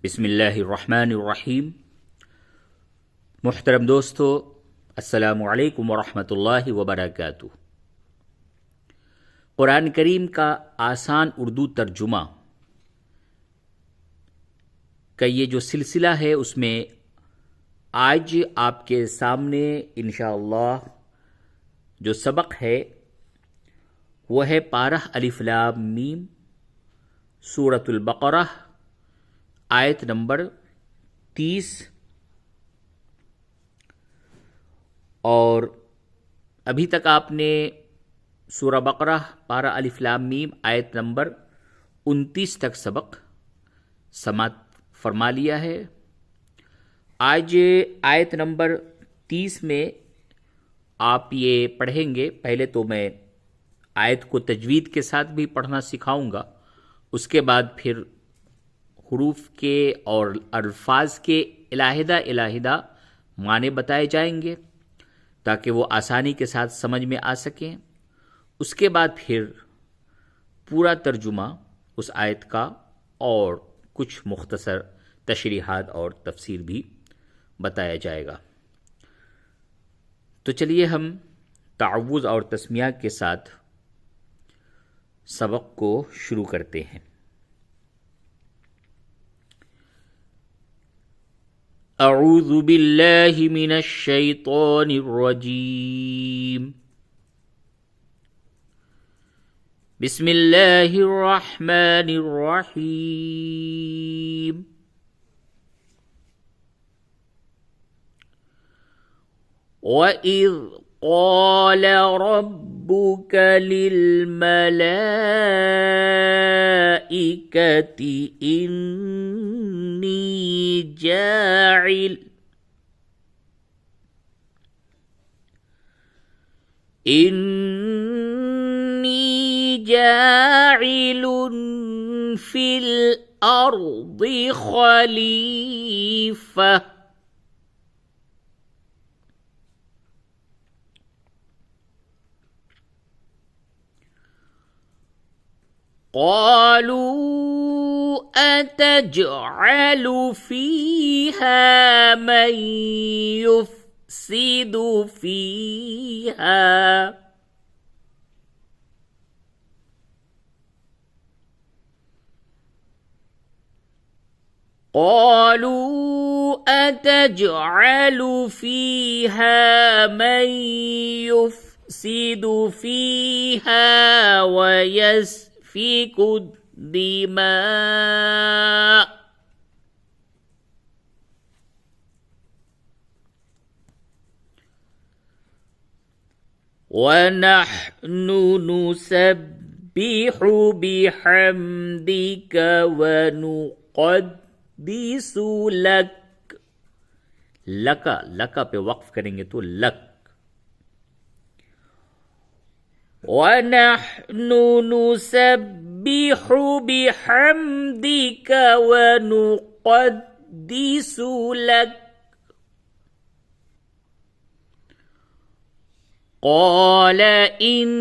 بسم اللہ الرحمن الرحیم۔ محترم دوستو، السلام علیکم ورحمۃ اللہ وبرکاتہ۔ قرآن کریم کا آسان اردو ترجمہ کا یہ جو سلسلہ ہے، اس میں آج آپ کے سامنے انشاءاللہ جو سبق ہے وہ ہے پارہ الف لام میم، سورۃ البقرہ، آیت نمبر 30، اور ابھی تک آپ نے سورہ بقرہ پارہ الف لام میم آیت نمبر 29 تک سبق سماعت فرما لیا ہے۔ آج آیت نمبر 30 میں آپ یہ پڑھیں گے۔ پہلے تو میں آیت کو تجوید کے ساتھ بھی پڑھنا سکھاؤں گا، اس کے بعد پھر حروف کے اور الفاظ کے علیحدہ معنی بتائے جائیں گے تاکہ وہ آسانی کے ساتھ سمجھ میں آ سکیں۔ اس کے بعد پھر پورا ترجمہ اس آیت کا اور کچھ مختصر تشریحات اور تفسیر بھی بتایا جائے گا۔ تو چلیے ہم تعوذ اور تسمیہ کے ساتھ سبق کو شروع کرتے ہیں۔ اعوذ باللہ من الشیطان الرجیم، بسم اللہ الرحمن الرحیم۔ وَإِذْ قَالَ رَبُّكَ لِلْمَلَائِكَةِ إِنِّي جَاعِلٌ فِي الْأَرْضِ خَلِيفَةً قالوا أتجعل فيها من يفسد فيها ويسفك الدماء ونحن نسبح بحمدك ونقدس لك۔ لکا پہ وقف کریں گے تو لک۔ وَنَحْنُ نُسَبِّحُ بِحَمْدِكَ وَنُقَدِّسُ لَكَ قَالَ إِنِّي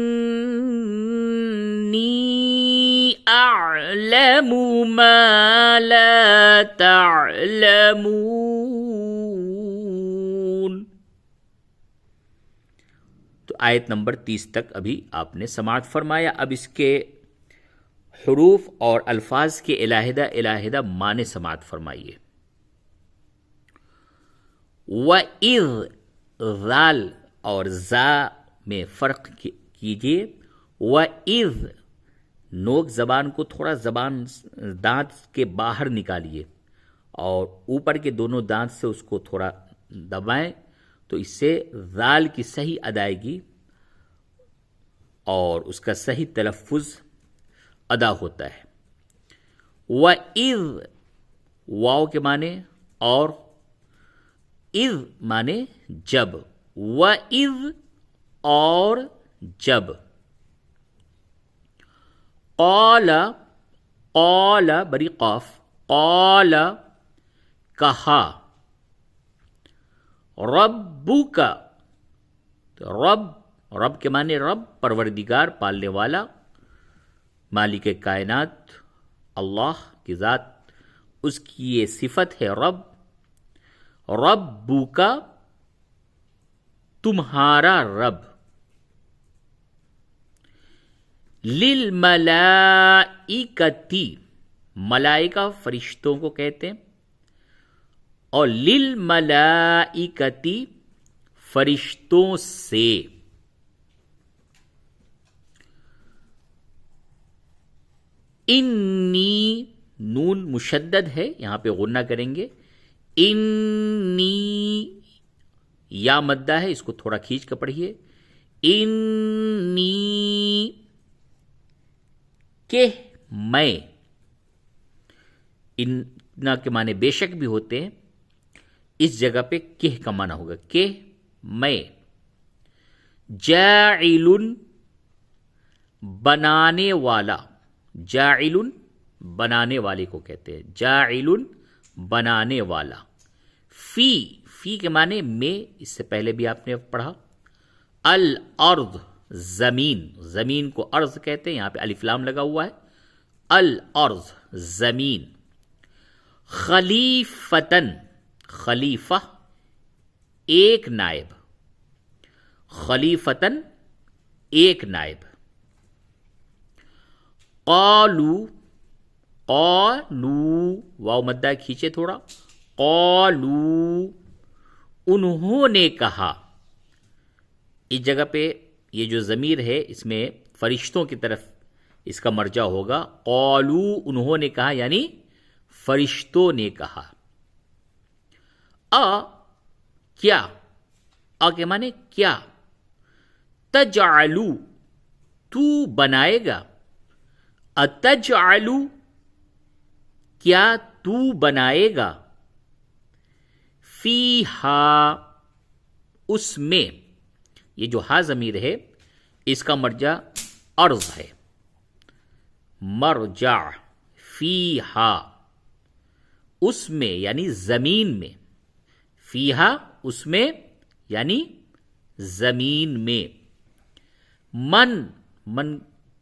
أَعْلَمُ مَا لَا تَعْلَمُونَ۔ تو آیت نمبر 30 تک ابھی آپ نے سماعت فرمایا۔ اب اس کے حروف اور الفاظ کے علیحدہ معنی سماعت فرمائیے۔ وَإِذْ، ذال اور زا میں فرق کیجیے۔ وَإِذْ، نوک زبان کو تھوڑا دانت کے باہر نکالیے اور اوپر کے دونوں دانت سے اس کو تھوڑا دبائیں، تو اس سے ذال کی صحیح ادائیگی اور اس کا صحیح تلفظ ادا ہوتا ہے۔ وَإِذْ، واو کے معنی اور اذ معنی جب۔ وَإِذْ اور جب۔ قال بری قاف، قال کہا۔ ربک، رب کے معنی رب، پروردگار، پالنے والا، مالک کائنات، اللہ کی ذات، اس کی یہ صفت ہے رب. ربک تمہارا رب. للملائکتی ملائکہ فرشتوں کو کہتے ہیں اور للملائکتی فرشتوں سے. انی نون مشدد ہے یہاں پہ غنہ کریں گے. انی یا مدہ ہے اس کو تھوڑا کھینچ کر پڑھیے. انی کہ میں. ان کے معنی بے شک بھی ہوتے ہیں. اس جگہ پہ کہ کا معنی ہوگا کہ میں. جاعل بنانے والا. جاعل بنانے والے کو کہتے ہیں. جاعل بنانے والا. فی کے معنی میں اس سے پہلے بھی آپ نے پڑھا. الارض زمین. زمین کو ارض کہتے ہیں. یہاں پہ الف لام لگا ہوا ہے. الارض زمین. خلیفتن خلیفہ ایک نائب. خلیفتن ایک نائب. قالو واو مدہ کھینچے تھوڑا. قالو انہوں نے کہا. اس جگہ پہ یہ جو ضمیر ہے اس میں فرشتوں کی طرف اس کا مرجع ہوگا. قالو انہوں نے کہا یعنی فرشتوں نے کہا. کیا. کے معنی کیا. تجعلو تو بنائے گا. اتجعلو کیا تو بنائے گا. فیہا اس میں. یہ جو ہا ضمیر ہے اس کا مرجع ارض ہے. مرجع فیہا اس میں یعنی زمین میں. فیہا اس میں یعنی زمین میں. من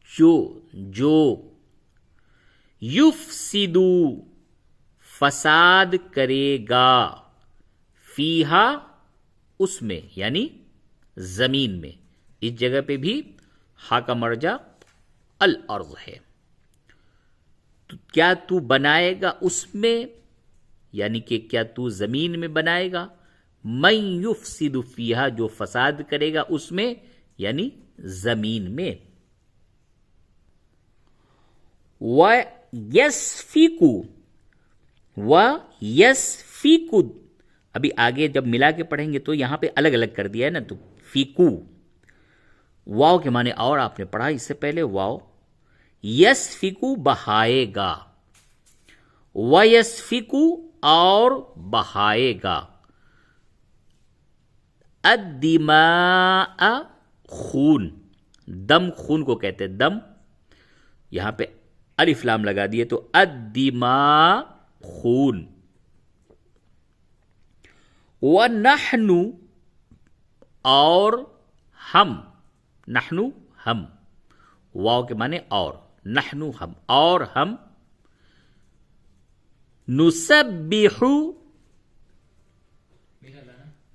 جو یفسدو فساد کرے گا. فیہا اس میں یعنی زمین میں. اس جگہ پہ بھی ہا کا مرجع الارض ہے. کیا تو بنائے گا اس میں یعنی کہ کیا تو زمین میں بنائے گا. من یفسد فیہا جو فساد کرے گا اس میں یعنی زمین میں. وَيَسْفِكُ ابھی آگے جب ملا کے پڑھیں گے تو یہاں پہ الگ الگ کر دیا ہے نا. تو فیکو واو کے معنی اور آپ نے پڑھا اس سے پہلے. واو یسفکو بہائے گا. وَيَسْفِكُ اور بہائے گا. الدماء خون. دم خون کو کہتے ہیں. دم یہاں پہ الف لام لگا دیے تو الدماء خون. وَنَحْنُ اور ہم. نحنو ہم. واو کے معنی اور. نحنو ہم اور ہم. نسبح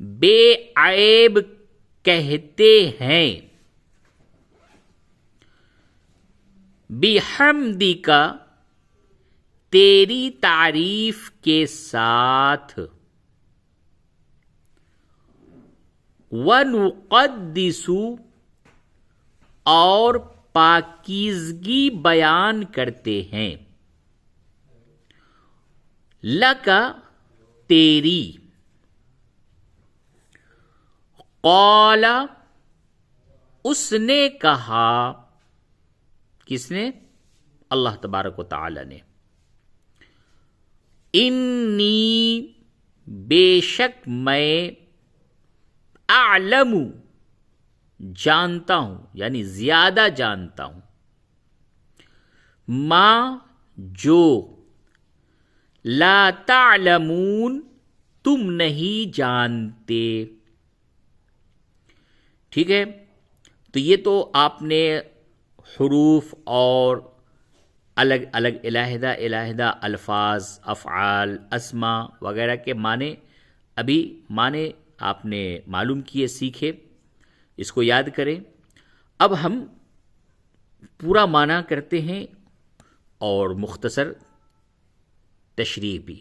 بے عیب کہتے ہیں. بحمدک تیری تعریف کے ساتھ. وَنُقَدِّسُ اور پاکیزگی بیان کرتے ہیں. لَکَ تیری. قَالَ اس نے کہا. کس نے؟ اللہ تبارک و تعالی نے. انی بے شک میں اعلم جانتا ہوں یعنی زیادہ جانتا ہوں. ما جو لا تعلمون تم نہیں جانتے. ٹھیک ہے. تو یہ تو آپ نے حروف اور الگ الگ علیحدہ علیحدہ الفاظ، افعال، اسما وغیرہ کے معنی معنی آپ نے معلوم کیے، سیکھے، اس کو یاد کریں۔ اب ہم پورا معنی کرتے ہیں اور مختصر تشریح بھی۔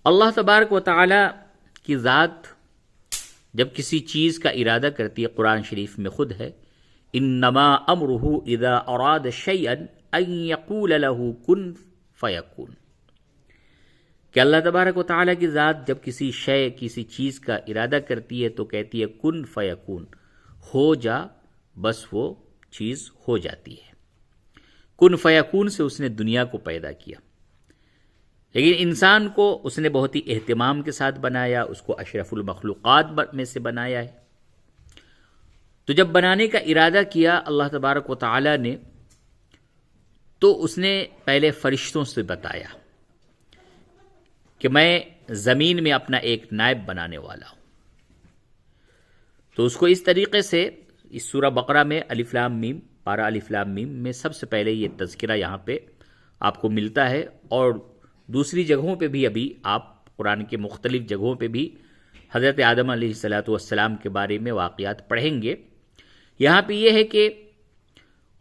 اللہ تبارک و تعالی کی ذات جب کسی چیز کا ارادہ کرتی ہے، قرآن شریف میں خود ہے، انما امرہ اذا اراد شیئا ان یقول له کن فیکون، کہ اللہ تبارک و تعالی کی ذات جب کسی کسی چیز کا ارادہ کرتی ہے تو کہتی ہے کن فیکون، ہو جا، بس وہ چیز ہو جاتی ہے۔ کن فیکون سے اس نے دنیا کو پیدا کیا، لیکن انسان کو اس نے بہت ہی اہتمام کے ساتھ بنایا، اس کو اشرف المخلوقات میں سے بنایا ہے۔ تو جب بنانے کا ارادہ کیا اللہ تبارک و تعالی نے، تو اس نے پہلے فرشتوں سے بتایا کہ میں زمین میں اپنا ایک نائب بنانے والا ہوں۔ تو اس کو اس طریقے سے اس سورہ بقرہ میں الف لام میم، پارہ الف لام میم میں سب سے پہلے یہ تذکرہ یہاں پہ آپ کو ملتا ہے، اور دوسری جگہوں پہ بھی ابھی آپ قرآن کے مختلف جگہوں پہ بھی حضرت آدم علیہ السلام کے بارے میں واقعات پڑھیں گے۔ یہاں پہ یہ ہے کہ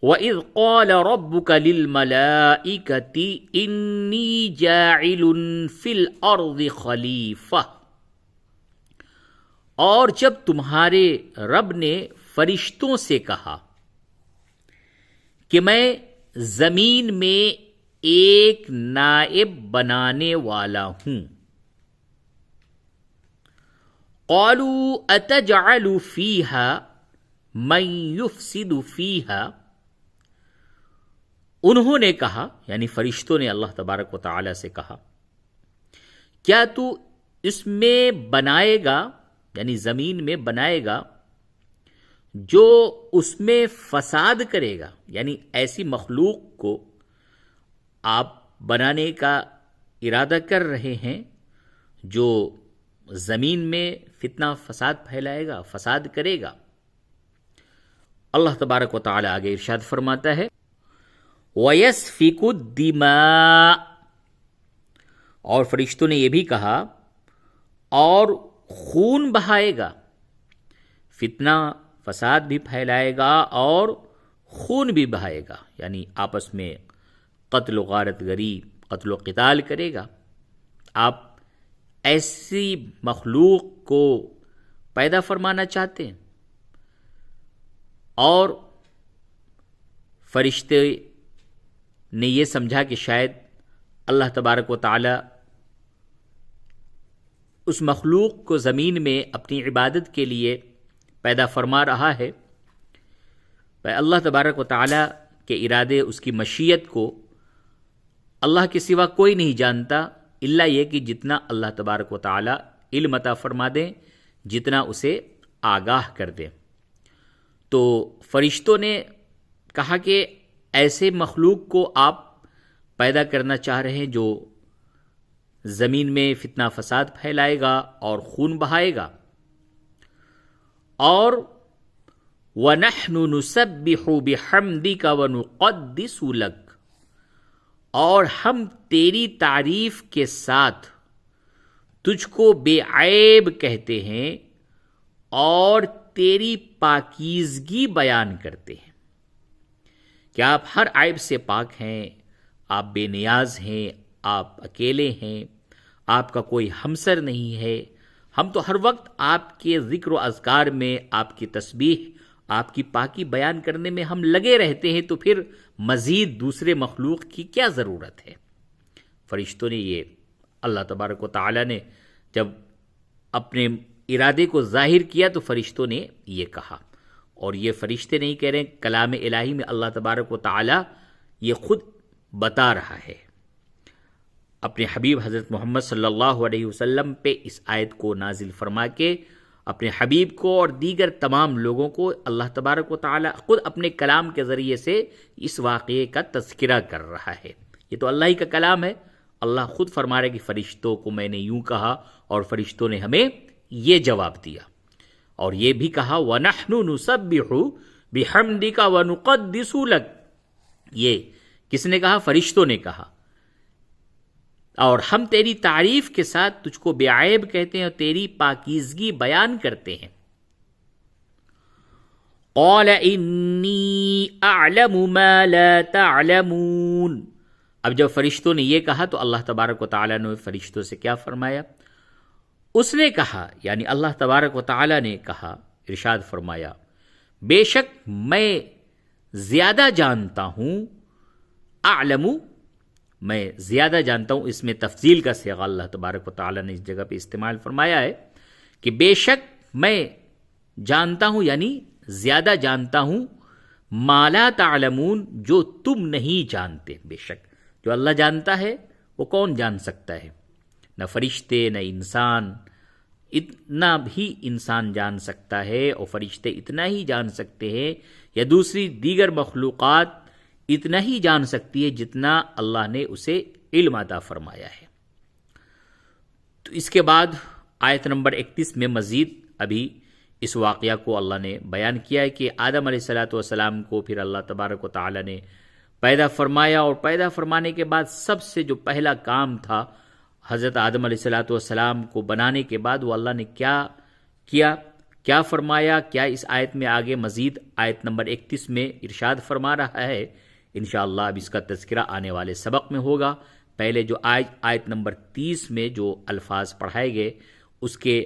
وَإِذْ قَالَ رَبُّكَ لِلْمَلَائِكَةِ إِنِّي جَاعِلٌ فِي الْأَرْضِ خَلِيفَةً، اور جب تمہارے رب نے فرشتوں سے کہا کہ میں زمین میں ایک نائب بنانے والا ہوں، قالوا اتجعل فیہا من یفسد فیہا، انہوں نے کہا، یعنی فرشتوں نے اللہ تبارک و تعالی سے کہا، کیا تو اس میں بنائے گا، یعنی زمین میں بنائے گا جو اس میں فساد کرے گا، یعنی ایسی مخلوق کو آپ بنانے کا ارادہ کر رہے ہیں جو زمین میں فتنہ فساد پھیلائے گا، فساد کرے گا۔ اللہ تبارک و تعالی آگے ارشاد فرماتا ہے وَيَسْفِكُ الدِّمَاءَ، اور فرشتوں نے یہ بھی کہا اور خون بہائے گا، فتنہ فساد بھی پھیلائے گا اور خون بھی بہائے گا، یعنی آپس میں قتل و غارت گری، قتل و قتال کرے گا۔ آپ ایسی مخلوق کو پیدا فرمانا چاہتے ہیں، اور فرشتے نے یہ سمجھا کہ شاید اللہ تبارک و تعالی اس مخلوق کو زمین میں اپنی عبادت کے لیے پیدا فرما رہا ہے۔ اللہ تبارک و تعالی کے ارادے، اس کی مشیت کو اللہ کے سوا کوئی نہیں جانتا، الا یہ کہ جتنا اللہ تبارک و تعالی علم عطا فرما دیں، جتنا اسے آگاہ کر دیں۔ تو فرشتوں نے کہا کہ ایسے مخلوق کو آپ پیدا کرنا چاہ رہے ہیں جو زمین میں فتنہ فساد پھیلائے گا اور خون بہائے گا، اور وَنَحْنُ نُسَبِّحُ بِحَمْدِكَ وَنُقَدِّسُ لَكَ، اور ہم تیری تعریف کے ساتھ تجھ کو بے عیب کہتے ہیں اور تیری پاکیزگی بیان کرتے ہیں، کہ آپ ہر عیب سے پاک ہیں، آپ بے نیاز ہیں، آپ اکیلے ہیں، آپ کا کوئی ہمسر نہیں ہے۔ ہم تو ہر وقت آپ کے ذکر و اذکار میں، آپ کی تسبیح، آپ کی پاکی بیان کرنے میں ہم لگے رہتے ہیں، تو پھر مزید دوسرے مخلوق کی کیا ضرورت ہے؟ فرشتوں نے یہ، اللہ تبارک و تعالی نے جب اپنے ارادے کو ظاہر کیا تو فرشتوں نے یہ کہا، اور یہ فرشتے نہیں کہہ رہے، کلام الہی میں اللہ تبارک و تعالی یہ خود بتا رہا ہے اپنے حبیب حضرت محمد صلی اللہ علیہ وسلم پہ اس آیت کو نازل فرما کے اپنے حبیب کو اور دیگر تمام لوگوں کو اللہ تبارک و تعالی خود اپنے کلام کے ذریعے سے اس واقعے کا تذکرہ کر رہا ہے۔ یہ تو اللہ ہی کا کلام ہے، اللہ خود فرما رہے کہ فرشتوں کو میں نے یوں کہا اور فرشتوں نے ہمیں یہ جواب دیا، اور یہ بھی کہا وَنَحْنُ نُسَبِّحُ بِحَمْدِكَ وَنُقَدِّسُ لَكَ، یہ کس نے کہا؟ فرشتوں نے کہا. اور ہم تیری تعریف کے ساتھ تجھ کو بے عیب کہتے ہیں اور تیری پاکیزگی بیان کرتے ہیں. قال انی اعلم ما لا تعلمون. اب جب فرشتوں نے یہ کہا تو اللہ تبارک و تعالیٰ نے فرشتوں سے کیا فرمایا؟ اس نے کہا، یعنی اللہ تبارک و تعالیٰ نے کہا، ارشاد فرمایا، بے شک میں زیادہ جانتا ہوں. اعلم، میں زیادہ جانتا ہوں، اس میں تفضیل کا صیغہ اللہ تبارک و تعالیٰ نے اس جگہ پہ استعمال فرمایا ہے کہ بے شک میں جانتا ہوں، یعنی زیادہ جانتا ہوں، ما لا تعلمون، جو تم نہیں جانتے. بے شک جو اللہ جانتا ہے وہ کون جان سکتا ہے؟ نہ فرشتے نہ انسان. اتنا بھی انسان جان سکتا ہے اور فرشتے اتنا ہی جان سکتے ہیں، یا دوسری دیگر مخلوقات اتنا ہی جان سکتی ہے جتنا اللہ نے اسے علم عطا فرمایا ہے. تو اس کے بعد آیت نمبر 31 میں مزید ابھی اس واقعہ کو اللہ نے بیان کیا ہے کہ آدم علیہ السلام کو پھر اللہ تبارک و تعالی نے پیدا فرمایا، اور پیدا فرمانے کے بعد سب سے جو پہلا کام تھا حضرت آدم علیہ السلام کو بنانے کے بعد، وہ اللہ نے کیا کیا، کیا فرمایا، کیا اس آیت میں آگے مزید آیت نمبر 31 میں ارشاد فرما رہا ہے. انشاءاللہ اب اس کا تذکرہ آنے والے سبق میں ہوگا. پہلے جو آیت نمبر 30 میں جو الفاظ پڑھائے گئے اس کے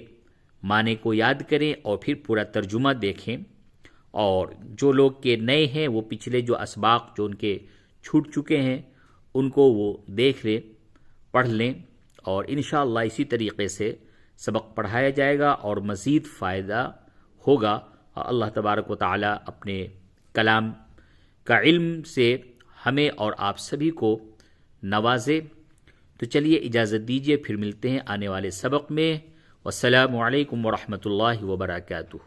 معنی کو یاد کریں اور پھر پورا ترجمہ دیکھیں، اور جو لوگ کے نئے ہیں وہ پچھلے جو اسباق جو ان کے چھوٹ چکے ہیں ان کو وہ دیکھ لیں، پڑھ لیں، اور انشاءاللہ اسی طریقے سے سبق پڑھایا جائے گا اور مزید فائدہ ہوگا. اللہ تبارک و تعالی اپنے کلام کا علم سے ہمیں اور آپ سبھی کو نوازے. تو چلیے اجازت دیجیے، پھر ملتے ہیں آنے والے سبق میں. والسلام علیکم ورحمۃ اللہ وبرکاتہ.